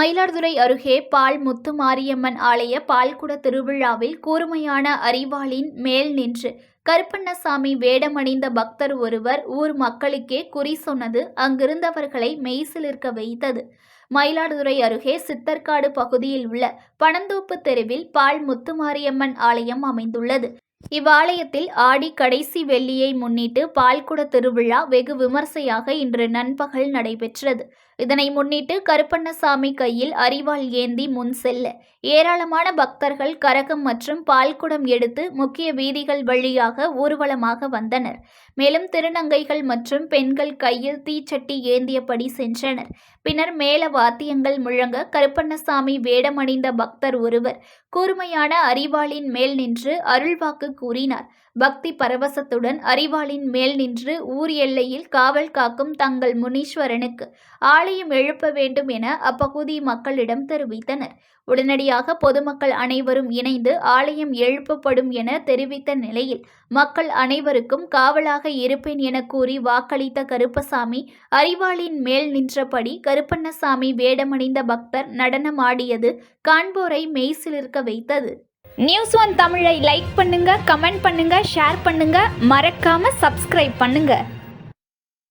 மயிலாடுதுறை அருகே பால் முத்துமாரியம்மன் ஆலய பால்குட திருவிழாவில் கூர்மையான அரிவாளின் மேல் நின்று கருப்பண்ணசாமி வேடமணிந்த பக்தர் ஒருவர் ஊர் மக்களுக்கே குறி சொன்னது அங்கிருந்தவர்களை மெய்சிலிர்க்க வைத்தது. மயிலாடுதுறை அருகே சித்தர்காடு பகுதியில் உள்ள பனந்தோப்பு தெருவில் பால் முத்துமாரியம்மன் ஆலயம் அமைந்துள்ளது. இவ்வாலயத்தில் ஆடி கடைசி வெள்ளியை முன்னிட்டு பால்குட திருவிழா வெகு விமர்சையாக இன்று நண்பகல் நடைபெற்றது. இதனை முன்னிட்டு கருப்பண்ணசாமி கையில் அரிவாள் ஏந்தி முன் செல்ல ஏராளமான பக்தர்கள் கரகம் மற்றும் பால்குடம் எடுத்து முக்கிய வீதிகள் வழியாக ஊர்வலமாக வந்தனர். மேலும் திருநங்கைகள் மற்றும் பெண்கள் கையில் தீச்சட்டி ஏந்தியபடி சென்றனர். பின்னர் மேல வாத்தியங்கள் முழங்க கருப்பண்ணசாமி வேடமணிந்த பக்தர் ஒருவர் கூர்மையான அரிவாளின் மேல் நின்று அருள்வாக்கு கூறினார். பக்தி பரவசத்துடன் அரிவாளின் மேல் நின்று ஊர் எல்லையில் காவல் காக்கும் தங்கள் முனீஸ்வரனுக்கு ஆலயம் எழுப்ப வேண்டும் என அப்பகுதி மக்களிடம் தெரிவித்தனர். உடனடியாக பொதுமக்கள் அனைவரும் இணைந்து ஆலயம் எழுப்பப்படும் என தெரிவித்த நிலையில் மக்கள் அனைவருக்கும் காவலாக இருப்பேன் என கூறி வாக்களித்த கருப்பசாமி அரிவாளின் மேல் நின்றபடி கருப்பண்ணசாமி வேடமணிந்த பக்தர் நடனமாடியது காண்போரை மெய்சிலிர்க்க வைத்தது. News1 தமிழை லைக் பண்ணுங்க, கமெண்ட் பண்ணுங்க, ஷேர் பண்ணுங்க, மறக்காம சப்ஸ்கிரைப் பண்ணுங்க.